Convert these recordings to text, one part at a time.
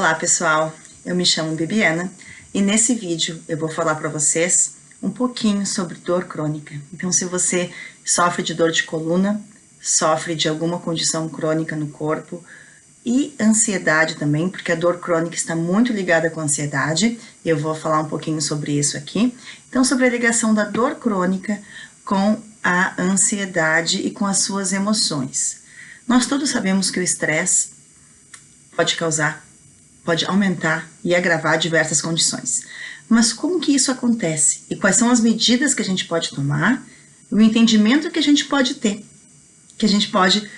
Olá pessoal, eu me chamo Bibiana e nesse vídeo eu vou falar para vocês um pouquinho sobre dor crônica. Então, se você sofre de dor de coluna, sofre de alguma condição crônica no corpo e ansiedade também, porque a dor crônica está muito ligada com a ansiedade, e eu vou falar um pouquinho sobre isso aqui. Então, sobre a ligação da dor crônica com a ansiedade e com as suas emoções. Nós todos sabemos que o estresse pode aumentar e agravar diversas condições. Mas como que isso acontece? E quais são as medidas que a gente pode tomar? O entendimento que a gente pode ter, que a gente pode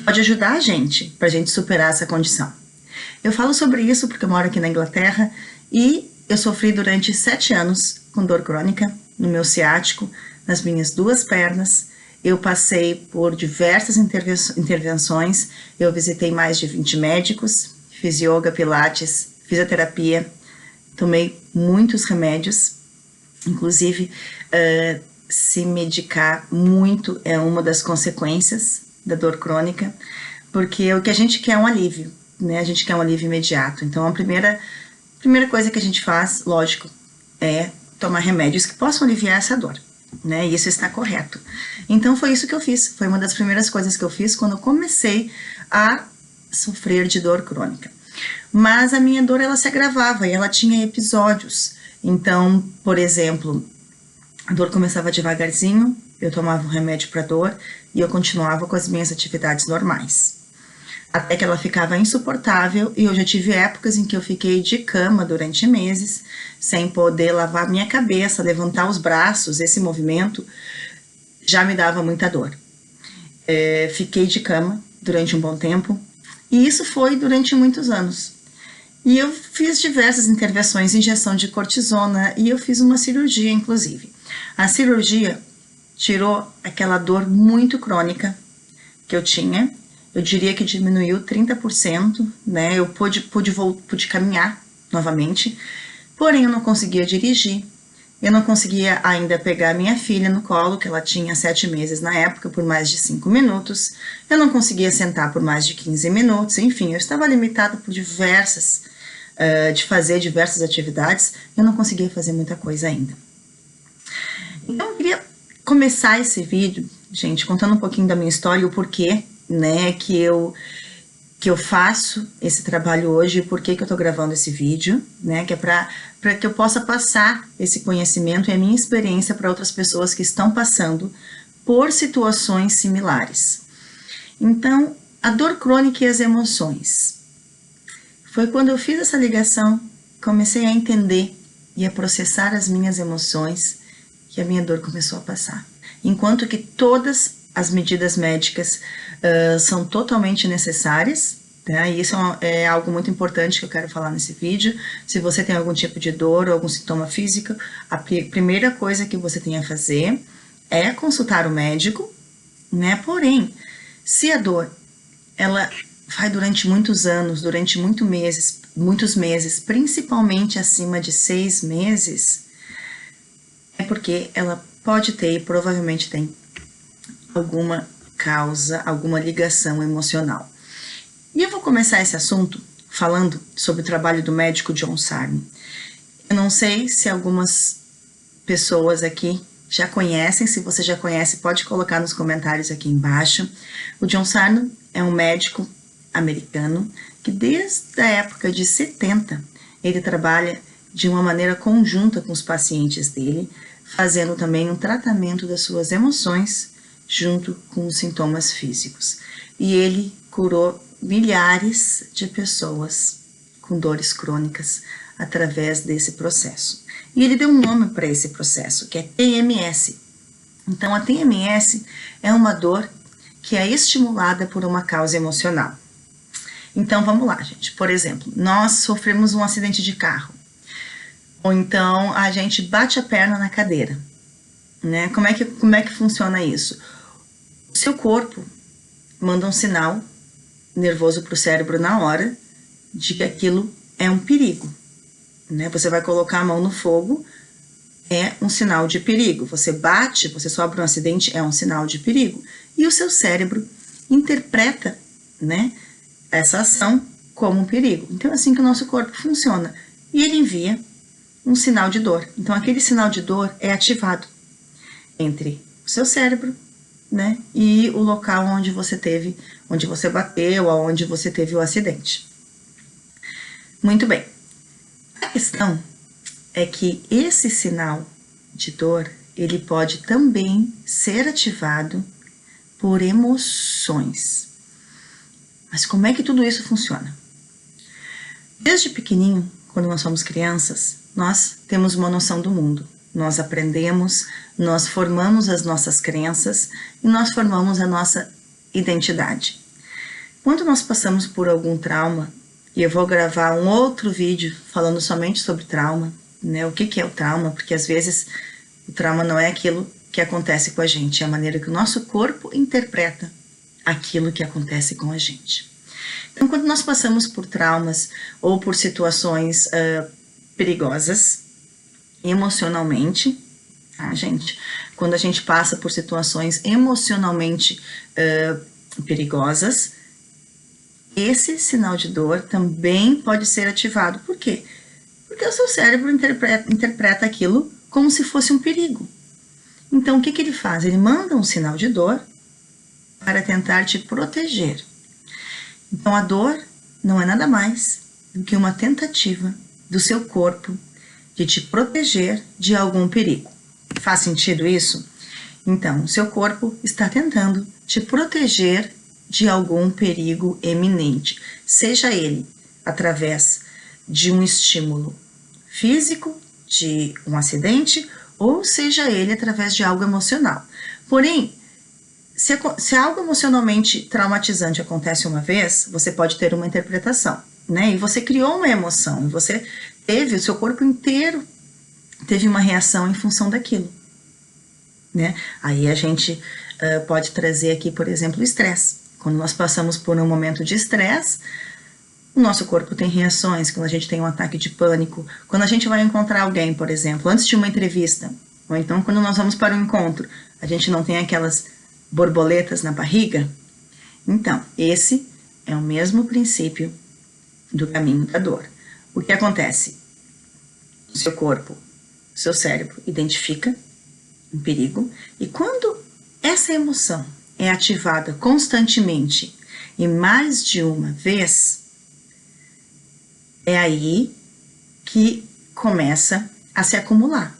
ajudar a gente, para a gente superar essa condição. Eu falo sobre isso porque eu moro aqui na Inglaterra e eu sofri durante 7 anos com dor crônica no meu ciático, nas minhas 2 pernas. Eu passei por diversas intervenções, eu visitei mais de 20 médicos, fiz yoga, pilates, fisioterapia, tomei muitos remédios, inclusive se medicar muito é uma das consequências da dor crônica, porque o que a gente quer é um alívio, né? A gente quer um alívio imediato. Então a primeira coisa que a gente faz, lógico, é tomar remédios que possam aliviar essa dor, né? E isso está correto. Então foi isso que eu fiz, foi uma das primeiras coisas que eu fiz quando eu comecei a sofrer de dor crônica. Mas a minha dor, ela se agravava e ela tinha episódios. Então, por exemplo, a dor começava devagarzinho, eu tomava um remédio para dor e eu continuava com as minhas atividades normais. Até que ela ficava insuportável e eu já tive épocas em que eu fiquei de cama durante meses, sem poder lavar minha cabeça, levantar os braços, esse movimento já me dava muita dor. Fiquei de cama durante um bom tempo e isso foi durante muitos anos. E eu fiz diversas intervenções, injeção de cortisona e eu fiz uma cirurgia, inclusive. A cirurgia tirou aquela dor muito crônica que eu tinha. Eu diria que diminuiu 30%, né? Eu pude caminhar novamente, porém eu não conseguia dirigir. Eu não conseguia ainda pegar minha filha no colo, que ela tinha 7 meses na época, por mais de 5 minutos. Eu não conseguia sentar por mais de 15 minutos. Enfim, eu estava limitada por de fazer diversas atividades. Eu não conseguia fazer muita coisa ainda. Então, eu queria começar esse vídeo, gente, contando um pouquinho da minha história e o porquê, né, que eu faço esse trabalho hoje e por que eu tô gravando esse vídeo, né, que é para que eu possa passar esse conhecimento e a minha experiência para outras pessoas que estão passando por situações similares. Então, a dor crônica e as emoções. Foi quando eu fiz essa ligação, comecei a entender e a processar as minhas emoções, que a minha dor começou a passar. Enquanto que todas as medidas médicas são totalmente necessárias, tá? E isso é algo muito importante que eu quero falar nesse vídeo. Se você tem algum tipo de dor ou algum sintoma físico, a primeira coisa que você tem a fazer é consultar o médico, né? Porém, se a dor, ela vai durante muitos anos, durante muitos meses, principalmente acima de 6 meses, é porque ela pode ter e provavelmente tem alguma causa, alguma ligação emocional. E eu vou começar esse assunto falando sobre o trabalho do médico John Sarno. Eu não sei se algumas pessoas aqui já conhecem, se você já conhece, pode colocar nos comentários aqui embaixo. O John Sarno é um médico americano que desde a época de 70, ele trabalha de uma maneira conjunta com os pacientes dele, fazendo também um tratamento das suas emoções junto com os sintomas físicos. E ele curou milhares de pessoas com dores crônicas através desse processo. E ele deu um nome para esse processo, que é TMS. Então, a TMS é uma dor que é estimulada por uma causa emocional. Então, vamos lá, gente. Por exemplo, nós sofremos um acidente de carro. Ou então, a gente bate a perna na cadeira, né? Como é que funciona isso? O seu corpo manda um sinal nervoso para o cérebro na hora de que aquilo é um perigo, né? Você vai colocar a mão no fogo, é um sinal de perigo. Você bate, você sofre um acidente, é um sinal de perigo. E o seu cérebro interpreta, né, essa ação como um perigo. Então é assim que o nosso corpo funciona. E ele envia um sinal de dor. Então aquele sinal de dor é ativado entre o seu cérebro, né, e o local onde você bateu, onde você teve o acidente. Muito bem. A questão é que esse sinal de dor, ele pode também ser ativado por emoções. Mas como é que tudo isso funciona? Desde pequenininho, quando nós somos crianças, nós temos uma noção do mundo. Nós aprendemos, nós formamos as nossas crenças e nós formamos a nossa identidade. Quando nós passamos por algum trauma, e eu vou gravar um outro vídeo falando somente sobre trauma, né? O que é o trauma? Porque às vezes o trauma não é aquilo que acontece com a gente, é a maneira que o nosso corpo interpreta aquilo que acontece com a gente. Então, quando nós passamos por traumas ou por situações perigosas, emocionalmente, tá, gente? Quando a gente passa por situações emocionalmente perigosas, esse sinal de dor também pode ser ativado. Por quê? Porque o seu cérebro interpreta aquilo como se fosse um perigo. Então, o que ele faz? Ele manda um sinal de dor para tentar te proteger. Então, a dor não é nada mais do que uma tentativa do seu corpo de te proteger de algum perigo. Faz sentido isso? Então, o seu corpo está tentando te proteger de algum perigo eminente, seja ele através de um estímulo físico, de um acidente, ou seja ele através de algo emocional. Porém, se algo emocionalmente traumatizante acontece uma vez, você pode ter uma interpretação, né? E você criou uma emoção, e você o seu corpo inteiro teve uma reação em função daquilo, né? Aí a gente pode trazer aqui, por exemplo, o estresse. Quando nós passamos por um momento de estresse, o nosso corpo tem reações. Quando a gente tem um ataque de pânico, quando a gente vai encontrar alguém, por exemplo, antes de uma entrevista, ou então quando nós vamos para um encontro, a gente não tem aquelas borboletas na barriga? Então, esse é o mesmo princípio do caminho da dor. O que acontece? O seu corpo, o seu cérebro identifica um perigo, e quando essa emoção é ativada constantemente e mais de uma vez, é aí que começa a se acumular.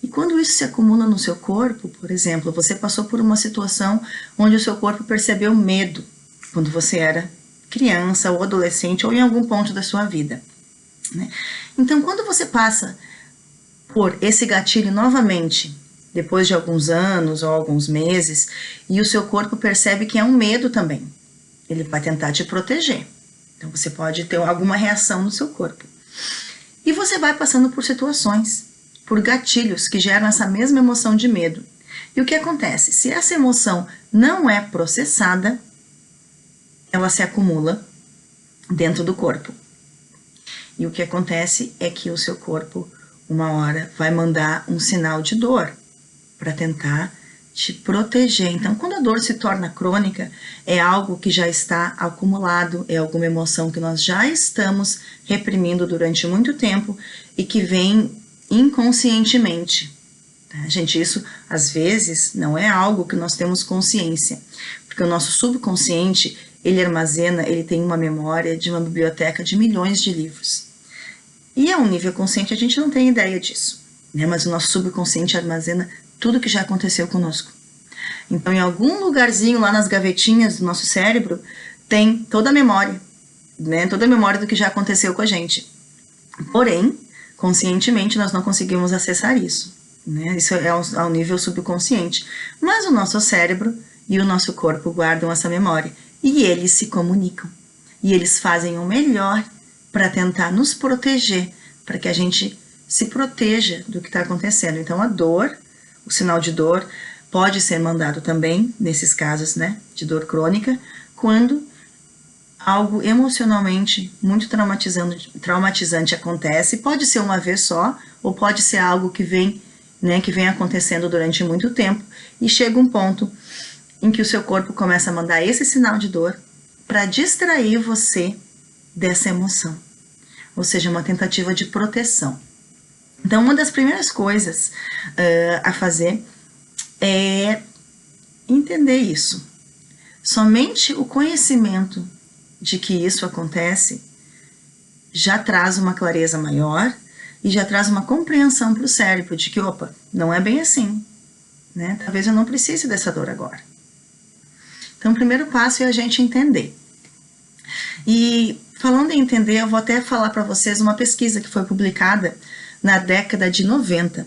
E quando isso se acumula no seu corpo, por exemplo, você passou por uma situação onde o seu corpo percebeu medo quando você era criança ou adolescente ou em algum ponto da sua vida, né? Então, quando você passa por esse gatilho novamente, depois de alguns anos ou alguns meses, e o seu corpo percebe que é um medo também, ele vai tentar te proteger. Então, você pode ter alguma reação no seu corpo. E você vai passando por situações, por gatilhos que geram essa mesma emoção de medo. E o que acontece? Se essa emoção não é processada, ela se acumula dentro do corpo. E o que acontece é que o seu corpo, uma hora, vai mandar um sinal de dor para tentar te proteger. Então, quando a dor se torna crônica, é algo que já está acumulado, é alguma emoção que nós já estamos reprimindo durante muito tempo e que vem inconscientemente. Tá? Gente, isso às vezes não é algo que nós temos consciência, porque o nosso subconsciente, ele armazena, ele tem uma memória de uma biblioteca de milhões de livros. E a um nível consciente a gente não tem ideia disso, né? Mas o nosso subconsciente armazena tudo que já aconteceu conosco. Então, em algum lugarzinho lá nas gavetinhas do nosso cérebro, tem toda a memória, né? Toda a memória do que já aconteceu com a gente. Porém, conscientemente, nós não conseguimos acessar isso, né? Isso é ao nível subconsciente. Mas o nosso cérebro e o nosso corpo guardam essa memória. E eles se comunicam. E eles fazem o melhor para tentar nos proteger, para que a gente se proteja do que está acontecendo. Então, a dor, o sinal de dor, pode ser mandado também, nesses casos, né, de dor crônica, quando algo emocionalmente muito traumatizante acontece. Pode ser uma vez só, ou pode ser algo que vem, né, que vem acontecendo durante muito tempo, e chega um ponto em que o seu corpo começa a mandar esse sinal de dor para distrair você dessa emoção, ou seja, uma tentativa de proteção. Então, uma das primeiras coisas a fazer é entender isso. Somente o conhecimento de que isso acontece já traz uma clareza maior e já traz uma compreensão para o cérebro de que, opa, não é bem assim, né? Talvez eu não precise dessa dor agora. Então, o primeiro passo é a gente entender. E falando em entender, eu vou até falar para vocês uma pesquisa que foi publicada na década de 90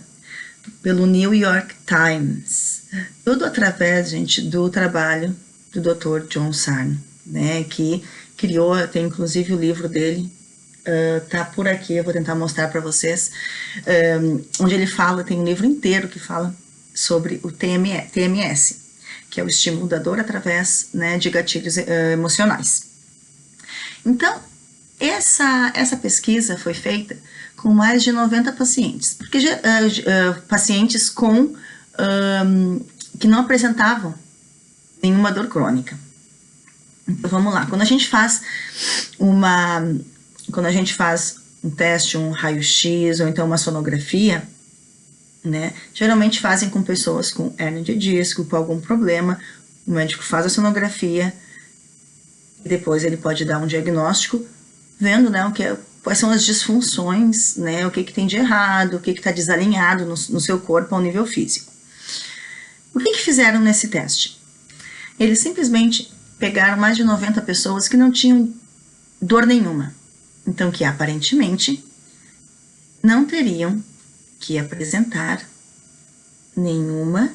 pelo New York Times. Tudo através, gente, do trabalho do Dr. John Sarno, né, que criou, tem inclusive o livro dele, tá por aqui, eu vou tentar mostrar para vocês, onde ele fala, tem um livro inteiro que fala sobre o TMS, que é o estímulo da dor através, né, de gatilhos emocionais. Então, essa pesquisa foi feita com mais de 90 pacientes, porque pacientes que não apresentavam nenhuma dor crônica. Então, vamos lá. Quando a gente faz um teste, um raio-x ou então uma sonografia, né, geralmente fazem com pessoas com hérnia de disco, com algum problema. O médico faz a sonografia e depois ele pode dar um diagnóstico, vendo, né, quais são as disfunções, né, o que tem de errado, o que está desalinhado no seu corpo ao nível físico. O que fizeram nesse teste? Eles simplesmente pegaram mais de 90 pessoas que não tinham dor nenhuma, então que aparentemente não teriam que apresentar nenhuma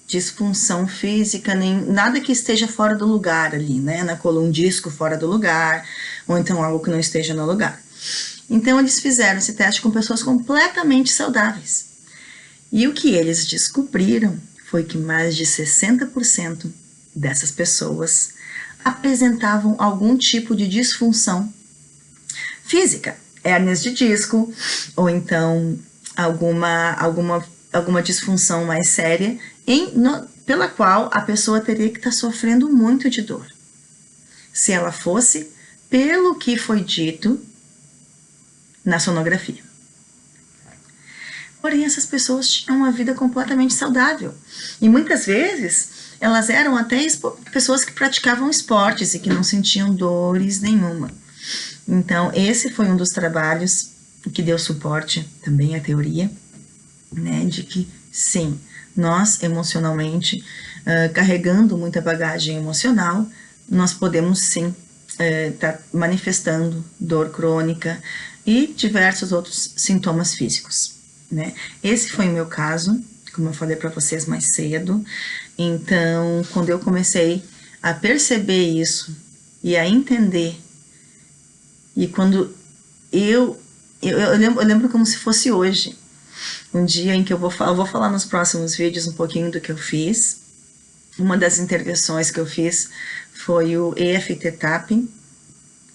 disfunção física, nem nada que esteja fora do lugar ali, né, na coluna, um disco fora do lugar, ou então algo que não esteja no lugar. Então eles fizeram esse teste com pessoas completamente saudáveis. E o que eles descobriram foi que mais de 60% dessas pessoas apresentavam algum tipo de disfunção física, hérnias de disco, ou então alguma disfunção mais séria, pela qual a pessoa teria que estar sofrendo muito de dor, se ela fosse pelo que foi dito na sonografia. Porém, essas pessoas tinham uma vida completamente saudável, e muitas vezes elas eram até pessoas que praticavam esportes e que não sentiam dores nenhuma. Então, esse foi um dos trabalhos que deu suporte também à teoria, né, de que sim, nós emocionalmente, carregando muita bagagem emocional, nós podemos sim estar manifestando dor crônica e diversos outros sintomas físicos, né? Esse foi o meu caso, como eu falei para vocês mais cedo. Então, quando eu comecei a perceber isso e a entender, e quando eu lembro como se fosse hoje, um dia em que eu vou falar nos próximos vídeos um pouquinho do que eu fiz. Uma das intervenções que eu fiz foi o EFT Tapping.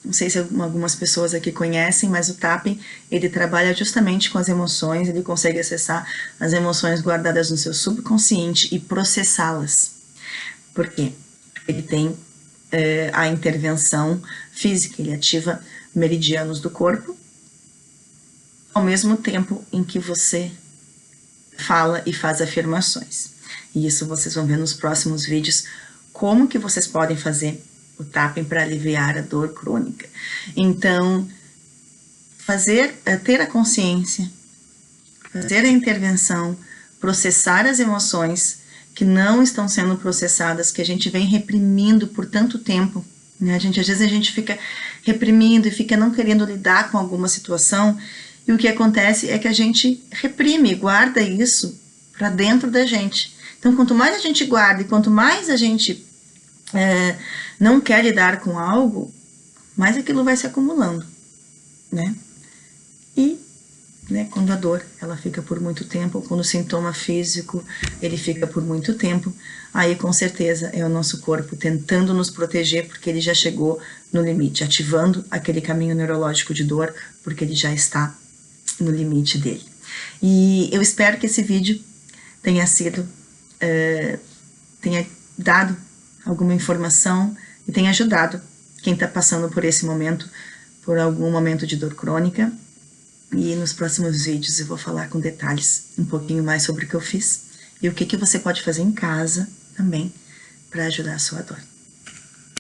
Não sei se algumas pessoas aqui conhecem, mas o Tapping, ele trabalha justamente com as emoções, ele consegue acessar as emoções guardadas no seu subconsciente e processá-las. Por quê? Ele tem a intervenção física, ele ativa meridianos do corpo, ao mesmo tempo em que você fala e faz afirmações. E isso vocês vão ver nos próximos vídeos, como que vocês podem fazer o tapping para aliviar a dor crônica. Então, ter a consciência, fazer a intervenção, processar as emoções que não estão sendo processadas, que a gente vem reprimindo por tanto tempo, né? Às vezes a gente fica reprimindo e fica não querendo lidar com alguma situação, e o que acontece é que a gente reprime, guarda isso para dentro da gente. Então, quanto mais a gente guarda e quanto mais a gente não quer lidar com algo, mais aquilo vai se acumulando, né? E, né, quando a dor ela fica por muito tempo, quando o sintoma físico ele fica por muito tempo, aí com certeza é o nosso corpo tentando nos proteger, porque ele já chegou no limite, ativando aquele caminho neurológico de dor, porque ele já está no limite dele. E eu espero que esse vídeo tenha dado alguma informação e tenha ajudado quem está passando por esse momento por algum momento de dor crônica. E nos próximos vídeos eu vou falar com detalhes um pouquinho mais sobre o que eu fiz e o que você pode fazer em casa também para ajudar a sua dor.